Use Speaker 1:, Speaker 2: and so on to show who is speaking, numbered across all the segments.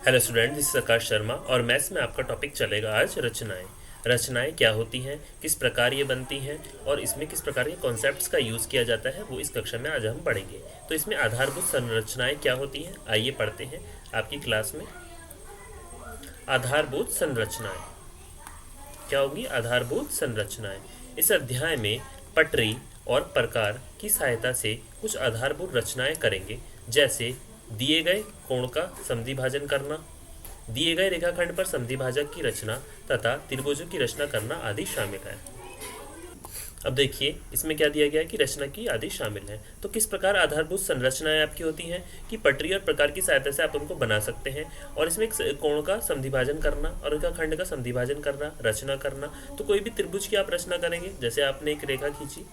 Speaker 1: Hello student, this is आकाश शर्मा और maths में आपका टॉपिक चलेगा आज रचनाएं। रचनाएं क्या होती हैं, किस प्रकार ये बनती हैं और इसमें किस प्रकार के कॉन्सेप्ट्स का यूज़ किया जाता है, वो इस कक्षा में आज हम पढ़ेंगे। तो इसमें आधारभूत संरचनाएं क्या होती हैं, आइए पढ़ते हैं आपकी क्लास में। आधारभूत संरचनाएं क्या होगी? आधारभूत संरचनाएं। इस अध्याय में पटरी और प्रकार की सहायता से कुछ आधारभूत रचनाएं करेंगे, जैसे दिए गए कोण का समद्विभाजन करना, दिए गए रेखाखंड पर समद्विभाजक की रचना तथा त्रिभुजों की रचना करना आदि शामिल है। अब देखिए इसमें क्या दिया गया है कि रचना की आदि शामिल है। तो किस प्रकार आधारभूत संरचनाएं आपकी होती हैं कि पटरी और प्रकार की सहायता से आप उनको बना सकते हैं, और इसमें एक कोण का समद्विभाजन करना और रेखाखंड का समद्विभाजन करना, रचना करना। तो कोई भी त्रिभुज की आप रचना करेंगे, जैसे आपने एक रेखा खींची,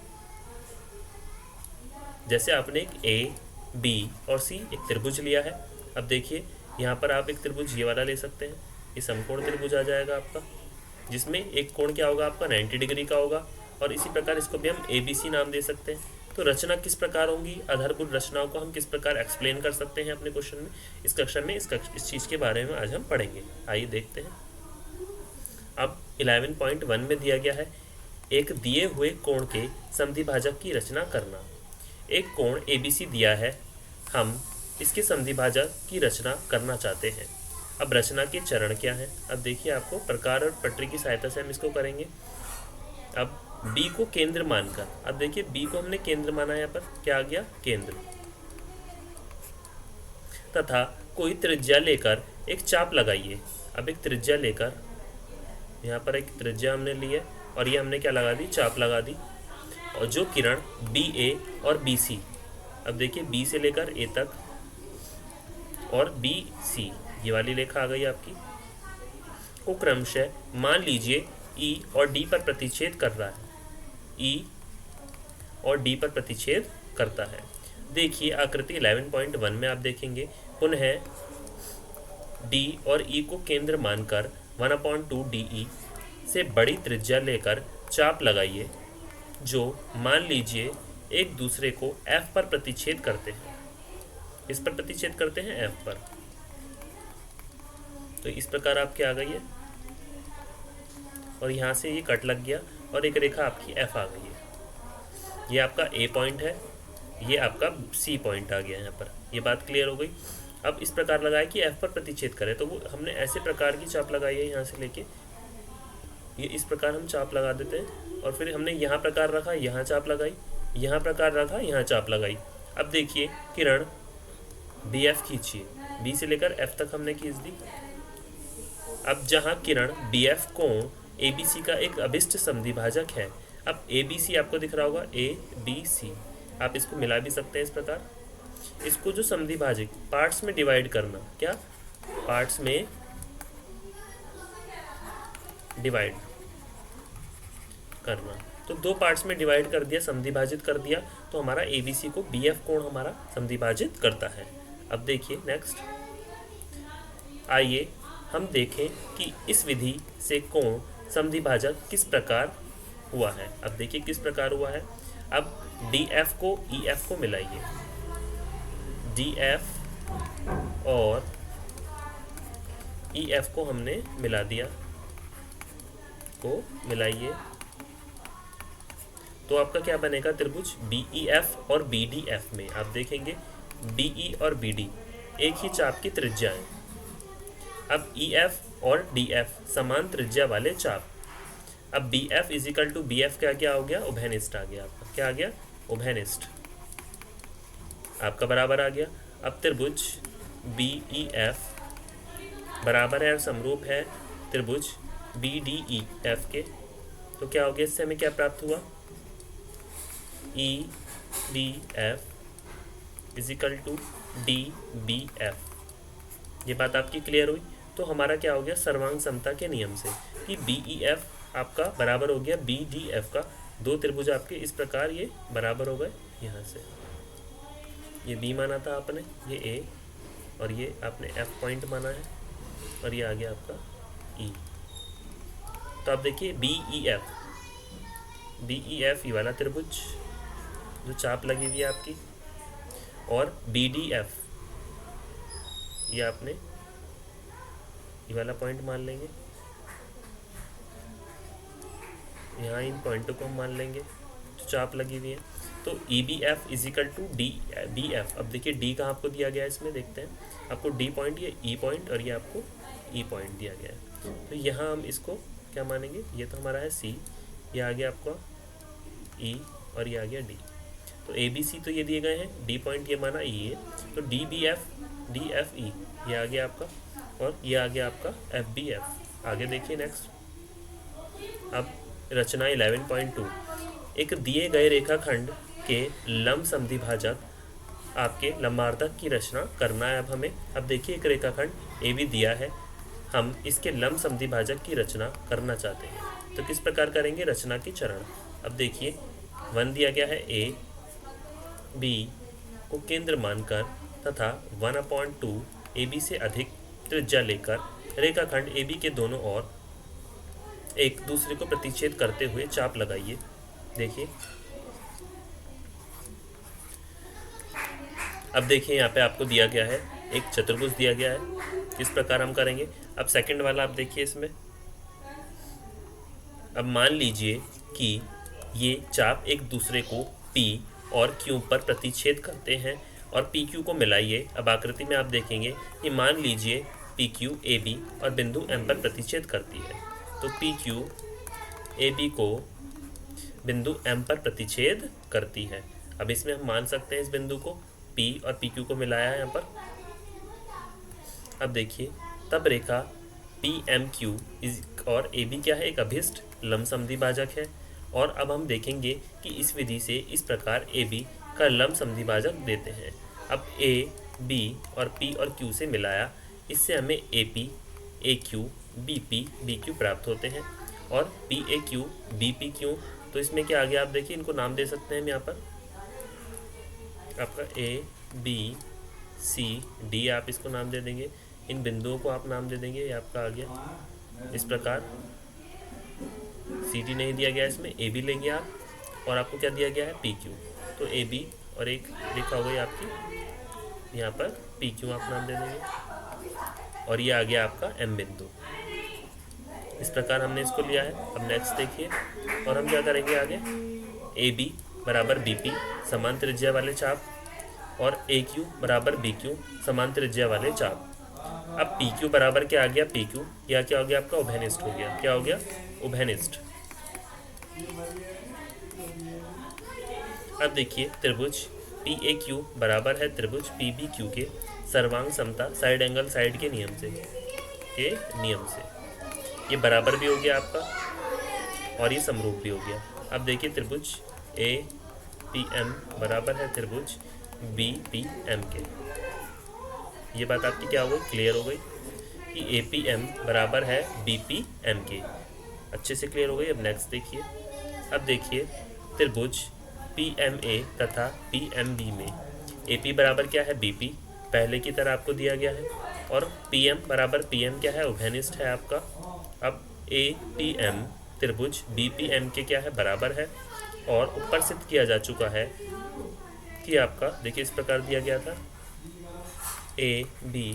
Speaker 1: जैसे आपने एक ए बी और सी एक त्रिभुज लिया है। अब देखिए यहाँ पर आप एक त्रिभुज ये वाला ले सकते हैं, ये समकोण त्रिभुज आ जाएगा आपका, जिसमें एक कोण क्या होगा आपका 90 डिग्री का होगा, और इसी प्रकार इसको भी हम ABC नाम दे सकते हैं। तो रचना किस प्रकार होंगी, आधारभूत रचनाओं को हम किस प्रकार एक्सप्लेन कर सकते हैं अपने क्वेश्चन में, इस कक्षा में इस चीज़ के बारे में आज हम पढ़ेंगे। आइए देखते हैं। अब 11.1 में दिया गया है, एक दिए हुए कोण के समद्विभाजक की रचना करना। एक कोण ABC दिया है, हम इसके समद्विभाजक की रचना करना चाहते हैं। अब रचना के चरण क्या हैं? अब देखिए आपको प्रकार और पटरी की सहायता से हम इसको करेंगे। अब B को केंद्र मानकर, अब देखिए B को हमने केंद्र माना, यहाँ पर क्या आ गया? केंद्र। तथा कोई त्रिज्या लेकर एक चाप लगाइए। अब एक त्रिज्या लेकर, यहाँ पर एक त्रिज्या हमने ली है और ये हमने क्या लगा दी? चाप लगा दी। और जो किरण BA और BC, अब देखिए B से लेकर A तक और BC, ये वाली रेखा आ गई आपकी, को क्रमशः मान लीजिए E और D पर प्रतिच्छेद कर रहा है, E और D पर प्रतिच्छेद करता है। देखिए आकृति 11.1 में आप देखेंगे, पुनः D और E को केंद्र मानकर 1/2 DE से बड़ी त्रिज्या लेकर चाप लगाइए, जो मान लीजिए एक दूसरे को F पर प्रतिच्छेद करते हैं। इस पर प्रतिच्छेद करते हैं F पर। तो इस प्रकार आपके आ गई है, और यहाँ से ये कट लग गया और एक रेखा आपकी F आ गई है। ये आपका A पॉइंट है, ये आपका C पॉइंट आ गया यहाँ पर। ये बात क्लियर हो गई। अब इस प्रकार लगाए कि F पर प्रतिच्छेद करें, तो वो हमने ऐसे प्रकार की चाप लगाई है, यहाँ से लेके ये इस प्रकार हम चाप लगा देते हैं, और फिर हमने यहाँ प्रकार रखा, यहाँ चाप लगाई, यहाँ प्रकार रखा, यहाँ चाप लगाई। अब देखिए किरण BF खींचिए, B से लेकर F तक हमने खींच दी। अब जहाँ किरण BF कोण ABC का एक अभिष्ट समद्विभाजक है, अब ABC आपको दिख रहा होगा, ABC, आप इसको मिला भी सकते हैं इस प्रकार। इसको जो समद्विभाजक पार्ट्स में डिवाइड करना, क्या पार्ट्स में डिवाइड करना, तो दो पार्ट्स में डिवाइड कर दिया, समद्विभाजित कर दिया, तो हमारा ABC को BF कोण हमारा समद्विभाजित करता है। अब देखिए नेक्स्ट, आइए हम देखें कि इस विधि से कोण समद्विभाजक किस प्रकार हुआ है। अब देखिए किस प्रकार हुआ है। अब DF को EF को मिलाइए, DF और EF को हमने मिला दिया, को मिलाइए, तो आपका क्या बनेगा? त्रिभुज BEF और BDF में आप देखेंगे DE और BD एक ही चाप की त्रिज्या है। अब EF और DF समान त्रिज्या वाले चाप। अब BF इजिकल टू BF क्या हो गया? उभयनिष्ठ आ गया आपका। क्या आ गया? उभयनिष्ठ आपका बराबर आ गया। अब त्रिभुज BEF बराबर है और समरूप है त्रिभुज BDEF के, तो क्या हो गया? इससे हमें क्या प्राप्त हुआ? EDF equal to DBF। ये बात आपकी क्लियर हुई। तो हमारा क्या हो गया? सर्वांग समता के नियम से कि BEF आपका बराबर हो गया BDF का। दो त्रिभुज आपके इस प्रकार ये बराबर हो गए। यहाँ से ये B माना था आपने, ये A, और ये आपने F पॉइंट माना है, और ये आ गया आपका E। तो आप देखिए BEF ये वाला त्रिभुज जो चाप लगी हुई है आपकी, और BDF ये आपने ये वाला पॉइंट मान लेंगे, यहाँ इन पॉइंटों को हम मान लेंगे जो चाप लगी हुई है। तो E B F equal to D B F. अब देखिए डी कहाँ आपको दिया गया है, इसमें देखते हैं आपको डी पॉइंट, ये ई पॉइंट और ये आपको ई पॉइंट दिया गया है। तो यहाँ हम इसको क्या मानेंगे, ये तो हमारा है सी, ये आ गया आपका ई और ये आ गया डी। तो ए बी सी तो ये दिए गए हैं, डी पॉइंट ये माना ई है, तो डी डी एफ ई ये आ गया आपका, और ये आ गया आपका एफ बी एफ। आगे देखिए नेक्स्ट। अब रचना 11.2, एक दिए गए रेखाखंड के लंब समद्विभाजक आपके लंबार्धक की रचना करना है। अब हमें, अब देखिए एक रेखाखंड ए बी दिया है, हम इसके लंब समद्विभाजक की रचना करना चाहते हैं। तो किस प्रकार करेंगे रचना के चरण। अब देखिए 1 दिया गया है, ए बी को केंद्र मानकर तथा 1/2 ए बी से अधिक त्रिज्या लेकर रेखाखंड ए बी के दोनों ओर एक दूसरे को प्रतिच्छेद करते हुए चाप लगाइए। देखिए अब देखिए यहाँ पे आपको दिया गया है एक चतुर्भुज दिया गया है, किस प्रकार हम करेंगे। अब सेकंड वाला आप देखिए इसमें, अब मान लीजिए कि ये चाप एक दूसरे को P और Q पर प्रतिच्छेद करते हैं और PQ को मिलाइए। अब आकृति में आप देखेंगे कि मान लीजिए PQ AB और बिंदु M पर प्रतिच्छेद करती है, तो PQ AB को बिंदु M पर प्रतिच्छेद करती है। अब इसमें हम मान सकते हैं इस बिंदु को P और PQ को मिलाया है यहाँ पर। अब देखिए तब रेखा PMQ और AB क्या है, एक अभिष्ट लंब समद्विभाजक है। और अब हम देखेंगे कि इस विधि से इस प्रकार AB का लंब समद्विभाजक देते हैं। अब A, B और P और Q से मिलाया, इससे हमें AP, AQ, BP, BQ प्राप्त होते हैं। और PAQ, BPQ, तो इसमें क्या आ गया, आप देखिए इनको नाम दे सकते हैं हम यहाँ पर, आपका A, B, C, D आप इसको नाम दे देंगे, इन बिंदुओं को आप नाम दे देंगे, ये आपका आ गया इस प्रकार। सी डी नहीं दिया गया इसमें, ए बी लेंगे आप, और आपको क्या दिया गया है पी क्यू, तो ए बी और एक रेखा हो गई आपकी, यहाँ पर पी क्यू आप नाम दे देंगे, और ये आ गया आपका एम बिंदु। इस प्रकार हमने इसको लिया है। अब नेक्स्ट देखिए, और हम क्या करेंगे आगे, ए बी बराबर बी पी समान त्रिज्या वाले चाप, और ए क्यू बराबर बी क्यू समान त्रिज्या वाले चाप। अब पी क्यू बराबर क्या आ गया, पी क्यू, या क्या हो गया आपका उभयनिष्ठ हो गया, क्या हो गया उभयनिष्ठ। अब देखिए त्रिभुज पी ए क्यू बराबर है त्रिभुज पी बी क्यू के सर्वांग समता साइड एंगल साइड के नियम से, ये बराबर भी हो गया आपका और ये समरूप भी हो गया। अब देखिए त्रिभुज ए पी एम बराबर है त्रिभुज बी पी एम के। ये बात आपकी क्या हो गई, क्लियर हो गई कि ए पी एम बराबर है बी पी एम के, अच्छे से क्लियर हो गई। अब नेक्स्ट देखिए, अब देखिए त्रिभुज पी एम ए तथा पी एम बी में ए पी बराबर क्या है बी पी, पहले की तरह आपको दिया गया है, और पी एम बराबर पी एम क्या है उभयनिष्ठ है आपका। अब ए पी एम त्रिभुज बी पी एम के क्या है बराबर है, और ऊपर सिद्ध किया जा चुका है कि आपका देखिए इस प्रकार दिया गया था ए बी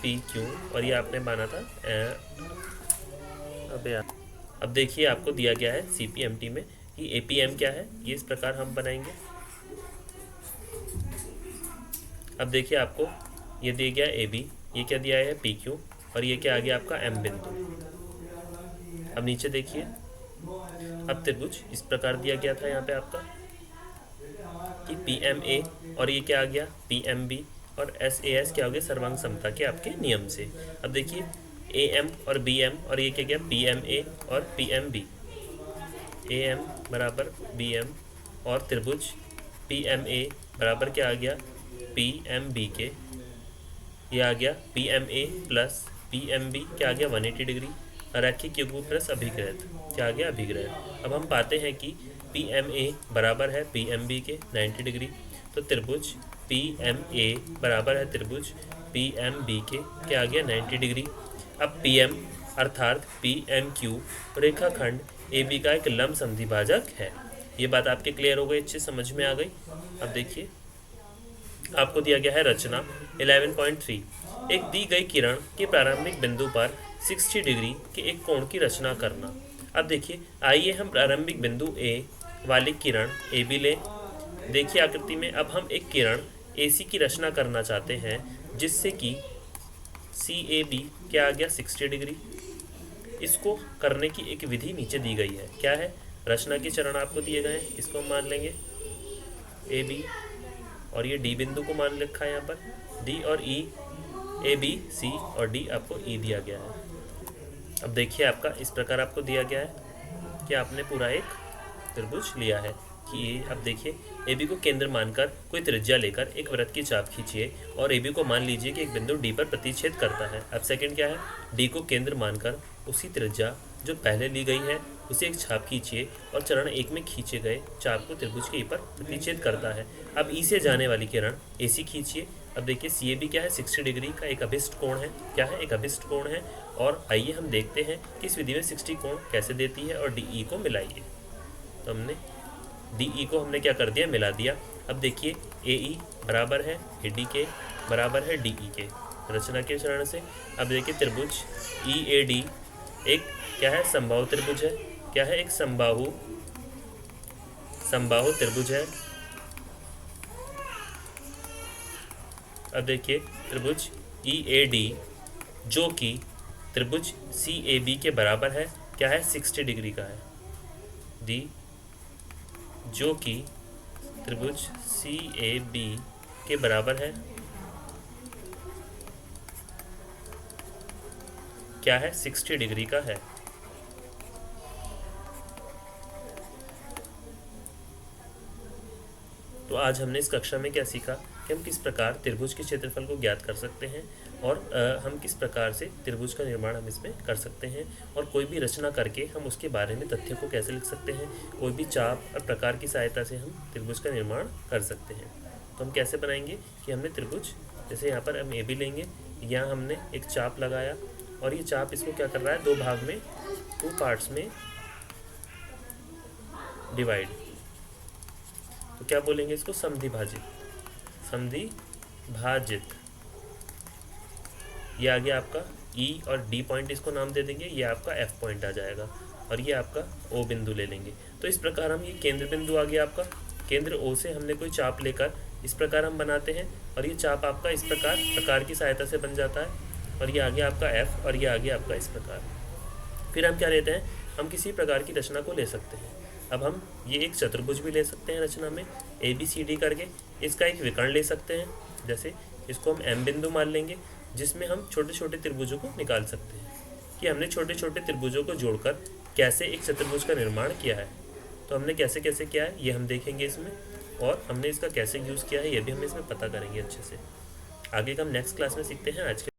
Speaker 1: पी क्यू, और ये आपने माना था अब देखिए आपको दिया गया है सी पी एम टी में कि ए पी एम क्या है, ये इस प्रकार हम बनाएंगे। अब देखिए आपको ये दिया गया ए बी, ये क्या दिया है पी क्यू, और ये क्या आ गया आपका एम बिंदु। अब नीचे देखिए, अब त्रिभुज इस प्रकार दिया गया था यहाँ पे आपका कि पी एम ए, और ये क्या आ गया पी एम बी, और एस ए एस क्या हो गया सर्वांग समता के आपके नियम से। अब देखिए ए एम और बी एम, और ये क्या गया पी एम ए और P M B, A M बराबर बी एम, और त्रिभुज पी एम ए बराबर क्या आ गया पी एम बी के, ये आ गया P M A plus P M B क्या आ गया 180 डिग्री, रैखिक युग्म प्लस अभिग्रहित क्या आ गया अभिग्रह। अब हम पाते हैं कि पी एम ए बराबर है पी एम बी के 90 डिग्री, तो त्रिभुज पी एम ए बराबर है त्रिभुज पी एम बी के क्या आ गया 90 डिग्री। अब पी एम अर्थात पी एम क्यू रेखाखंड ए बी का एक लंब समद्विभाजक है। ये बात आपके क्लियर हो गई, अच्छे समझ में आ गई। अब देखिए आपको दिया गया है रचना 11.3, एक दी गई किरण के प्रारंभिक बिंदु पर 60 डिग्री के एक कोण की रचना करना। अब देखिए, आइए हम प्रारंभिक बिंदु ए वाली किरण ए बी लें। देखिए आकृति में, अब हम एक किरण ए सी की रचना करना चाहते हैं जिससे कि सी ए बी क्या आ गया 60 डिग्री। इसको करने की एक विधि नीचे दी गई है। क्या है? रचना के चरण आपको दिए गए हैं, इसको हम मान लेंगे ए बी, और ये डी बिंदु को मान रखा है यहाँ पर डी, और ई ए बी सी और डी आपको ई दिया गया है। अब देखिए आपका इस प्रकार आपको दिया गया है कि आपने पूरा एक त्रिभुज लिया है कि ये, अब देखिए ए बी को केंद्र मानकर कोई त्रिज्या लेकर एक वृत्त की चाप खींचिए और ए बी को मान लीजिए कि एक बिंदु डी पर प्रतिच्छेद करता है। अब सेकंड क्या है? डी को केंद्र मानकर उसी त्रिज्या जो पहले ली गई है उसे एक छाप खींचिए और चरण एक में खींचे गए चाप को त्रिभुज के ई पर प्रतिच्छेद करता है। अब ई से जाने वाली किरण ए सी खींचिए। अब देखिए सी ए बी क्या है? 60 डिग्री का एक अभिष्ट कोण है। क्या है? एक अभिष्ट कोण है। और आइए हम देखते हैं कि इस विधि में 60 कोण कैसे देती है, और डी ई को मिलाइए। तो हमने डी ई को हमने क्या कर दिया? मिला दिया। अब देखिए ए ई बराबर है ए डी के, बराबर है डी ई के, रचना के चरण से। अब देखिए त्रिभुज ई ए डी एक क्या है? समबाहु त्रिभुज है। क्या है? एक समबाहु त्रिभुज है। अब देखिए त्रिभुज ई ए डी जो कि त्रिभुज सी ए बी के बराबर है। क्या है? 60 डिग्री का है। डी जो कि त्रिभुज सी ए बी के बराबर है। क्या है? 60 डिग्री का है। तो आज हमने इस कक्षा में क्या सीखा कि हम किस प्रकार त्रिभुज के क्षेत्रफल को ज्ञात कर सकते हैं, और हम किस प्रकार से त्रिभुज का निर्माण हम इसमें कर सकते हैं, और कोई भी रचना करके हम उसके बारे में तथ्य को कैसे लिख सकते हैं। कोई भी चाप और प्रकार की सहायता से हम त्रिभुज का निर्माण कर सकते हैं। तो हम कैसे बनाएंगे कि हमने त्रिभुज, जैसे यहाँ पर हम ए बी लेंगे, यहाँ हमने एक चाप लगाया और ये चाप इसको क्या कर रहा है? दो भाग में, 2 पार्ट्स में डिवाइड। तो क्या बोलेंगे इसको? समद्विभाजित। ये आ गया आपका ई और डी पॉइंट, इसको नाम दे देंगे। ये आपका एफ पॉइंट आ जाएगा और ये आपका ओ बिंदु ले लेंगे। तो इस प्रकार हम, ये केंद्र बिंदु आ गया आपका। केंद्र ओ से हमने कोई चाप लेकर इस प्रकार हम बनाते हैं, और ये चाप आपका इस प्रकार की सहायता से बन जाता है, और ये आ गया आपका एफ, और ये आ गया आपका इस प्रकार। फिर हम क्या लेते हैं? हम किसी प्रकार की रचना को ले सकते हैं। अब हम ये एक चतुर्भुज भी ले सकते हैं रचना में, ए बी सी डी करके। इसका एक विकर्ण ले सकते हैं, जैसे इसको हम एम बिंदु मान लेंगे, जिसमें हम छोटे छोटे त्रिभुजों को निकाल सकते हैं कि हमने छोटे छोटे त्रिभुजों को जोड़कर कैसे एक चतुर्भुज का निर्माण किया है। तो हमने कैसे कैसे किया है ये हम देखेंगे इसमें, और हमने इसका कैसे यूज़ किया है ये भी हम इसमें पता करेंगे अच्छे से। आगे का हम नेक्स्ट क्लास में सीखते हैं। आज के